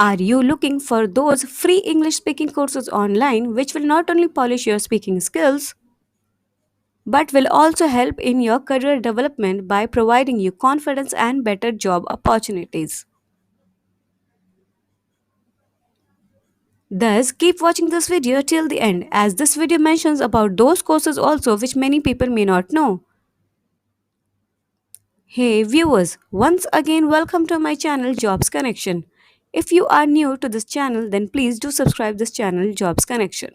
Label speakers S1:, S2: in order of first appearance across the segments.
S1: Are you looking for those free English speaking courses online which will not only polish your speaking skills but will also help in your career development by providing you confidence and better job opportunities? Thus, keep watching this video till the end as this video mentions about those courses also which many people may not know. Hey viewers, once again welcome to my channel Jobs Connection. If you are new to this channel then please do subscribe this channel Jobs Connection.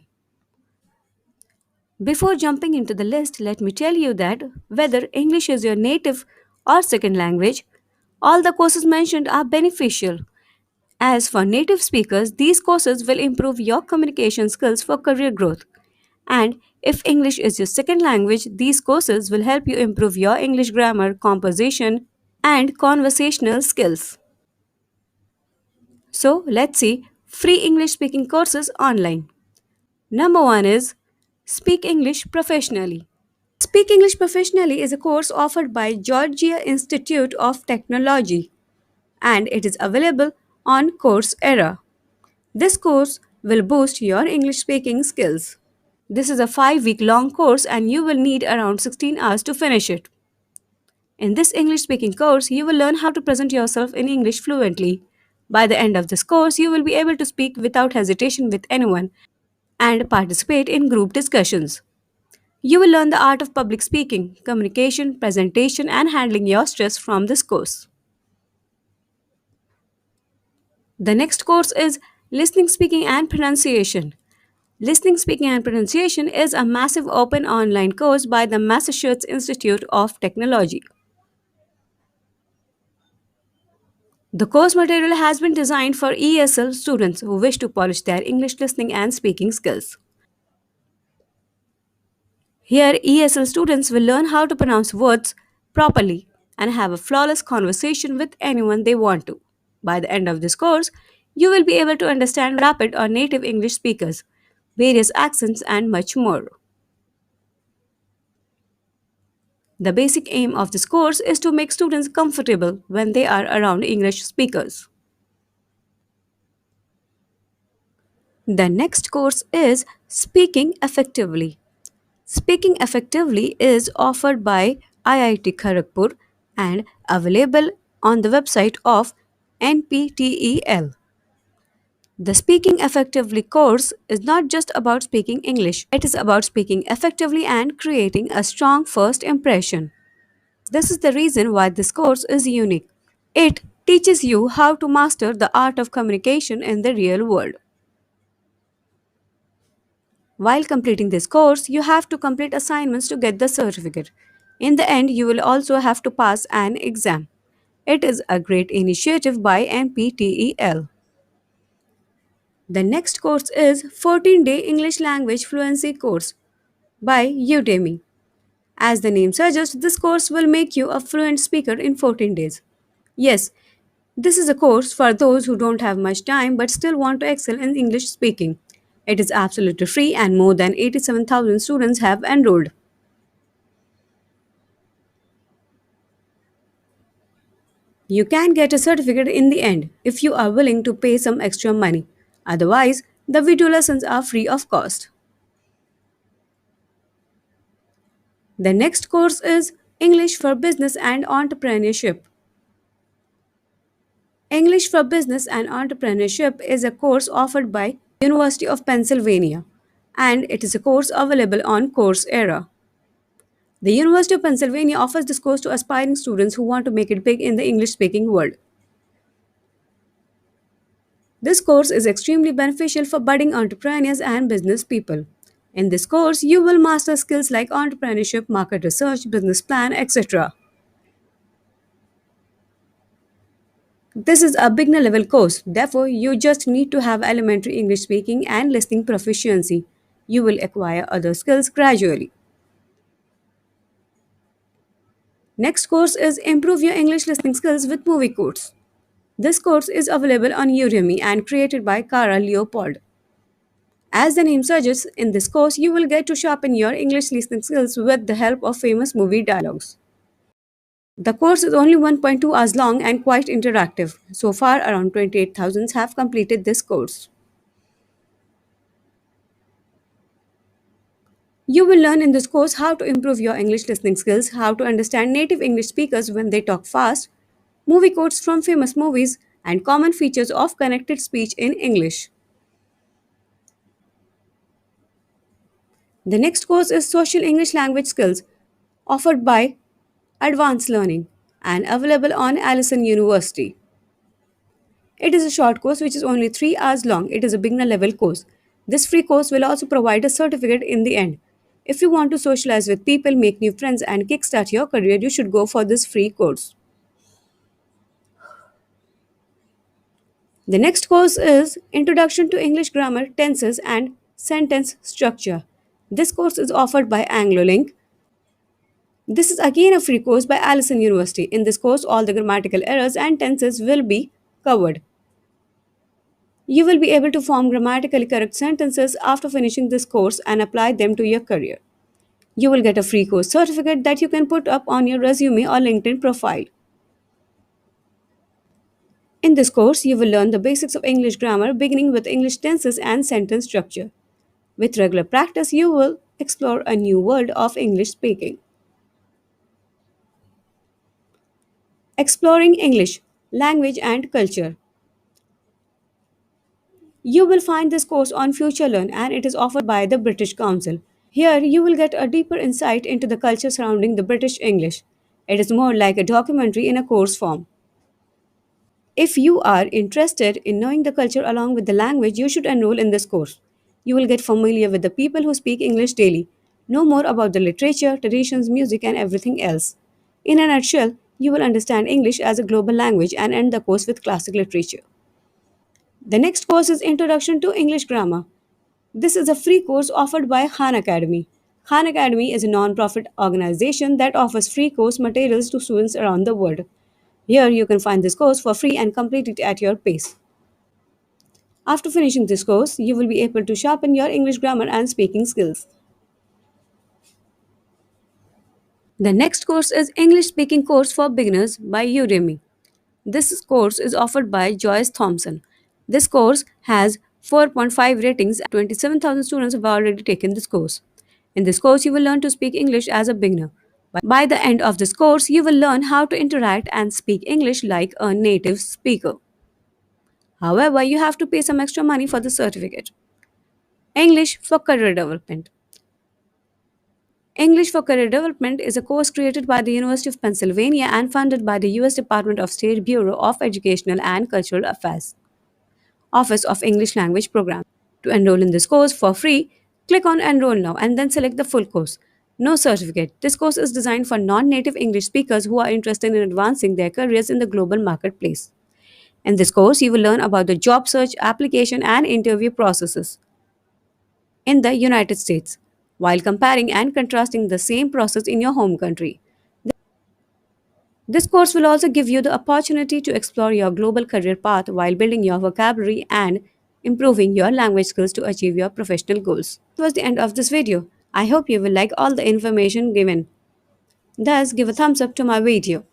S1: Before jumping into the list, let me tell you that whether English is your native or second language, all the courses mentioned are beneficial. As for native speakers, these courses will improve your communication skills for career growth. And if English is your second language, these courses will help you improve your English grammar, composition, and conversational skills. So, let's see free English speaking courses online. Number 1 is Speak English Professionally. Speak English Professionally is a course offered by Georgia Institute of Technology and it is available on Coursera. This course will boost your English speaking skills. This is a 5-week long course and you will need around 16 hours to finish it. In this English speaking course, you will learn how to present yourself in English fluently. By the end of this course, you will be able to speak without hesitation with anyone and participate in group discussions. You will learn the art of public speaking, communication, presentation, and handling your stress from this course. The next course is Listening, Speaking, and Pronunciation. Listening, Speaking, and Pronunciation is a massive open online course by the Massachusetts Institute of Technology. The course material has been designed for ESL students who wish to polish their English listening and speaking skills. Here, ESL students will learn how to pronounce words properly and have a flawless conversation with anyone they want to. By the end of this course, you will be able to understand rapid or native English speakers, various accents, and much more. The basic aim of this course is to make students comfortable when they are around English speakers. The next course is Speaking Effectively. Speaking Effectively is offered by IIT Kharagpur and available on the website of NPTEL. The Speaking Effectively course is not just about speaking English, it is about speaking effectively and creating a strong first impression. This is the reason why this course is unique. It teaches you how to master the art of communication in the real world. While completing this course, you have to complete assignments to get the certificate. In the end, you will also have to pass an exam. It is a great initiative by NPTEL. The next course is 14-day English Language Fluency course by Udemy. As the name suggests, this course will make you a fluent speaker in 14 days. Yes, this is a course for those who don't have much time but still want to excel in English speaking. It is absolutely free and more than 87,000 students have enrolled. You can get a certificate in the end if you are willing to pay some extra money. Otherwise, the video lessons are free of cost. The next course is English for Business and Entrepreneurship. English for Business and Entrepreneurship is a course offered by University of Pennsylvania and it is a course available on Coursera. The University of Pennsylvania offers this course to aspiring students who want to make it big in the English speaking world. This course is extremely beneficial for budding entrepreneurs and business people. In this course, you will master skills like entrepreneurship, market research, business plan, etc. This is a beginner level course, therefore, you just need to have elementary English speaking and listening proficiency. You will acquire other skills gradually. Next course is Improve Your English Listening Skills with Movie Quotes. This course is available on Udemy and created by Cara Leopold. As the name suggests, in this course you will get to sharpen your English listening skills with the help of famous movie dialogues. The course is only 1.2 hours long and quite interactive. So far, around 28,000 have completed this course. You will learn in this course how to improve your English listening skills, how to understand native English speakers when they talk fast, movie quotes from famous movies, and common features of connected speech in English. The next course is Social English Language Skills, offered by Advanced Learning and available on Allison University. It is a short course which is only 3 hours long. It is a beginner level course. This free course will also provide a certificate in the end. If you want to socialize with people, make new friends, and kickstart your career, you should go for this free course. The next course is Introduction to English Grammar, Tenses, and Sentence Structure. This course is offered by AngloLink. This is again a free course by Allison University. In this course, all the grammatical errors and tenses will be covered. You will be able to form grammatically correct sentences after finishing this course and apply them to your career. You will get a free course certificate that you can put up on your resume or LinkedIn profile. In this course, you will learn the basics of English grammar, beginning with English tenses and sentence structure. With regular practice, you will explore a new world of English speaking. Exploring English, Language and Culture. You will find this course on FutureLearn and it is offered by the British Council. Here, you will get a deeper insight into the culture surrounding the British English. It is more like a documentary in a course form. If you are interested in knowing the culture along with the language, you should enroll in this course. You will get familiar with the people who speak English daily, know more about the literature, traditions, music, and everything else. In a nutshell, you will understand English as a global language and end the course with classic literature. The next course is Introduction to English Grammar. This is a free course offered by Khan Academy. Khan Academy is a non-profit organization that offers free course materials to students around the world. Here you can find this course for free and complete it at your pace. After finishing this course, you will be able to sharpen your English grammar and speaking skills. The next course is English Speaking Course for Beginners by Udemy. This course is offered by Joyce Thompson. This course has 4.5 ratings and 27,000 students have already taken this course. In this course, you will learn to speak English as a beginner. By the end of this course, you will learn how to interact and speak English like a native speaker. However, you have to pay some extra money for the certificate. English for Career Development. English for Career Development is a course created by the University of Pennsylvania and funded by the US Department of State Bureau of Educational and Cultural Affairs, Office of English Language Program. To enroll in this course for free, click on Enroll Now and then select the full course. No certificate. This course is designed for non native English speakers who are interested in advancing their careers in the global marketplace. In this course, you will learn about the job search, application, and interview processes in the United States while comparing and contrasting the same process in your home country. This course will also give you the opportunity to explore your global career path while building your vocabulary and improving your language skills to achieve your professional goals. This was the end of this video. I hope you will like all the information given. Thus, give a thumbs up to my video.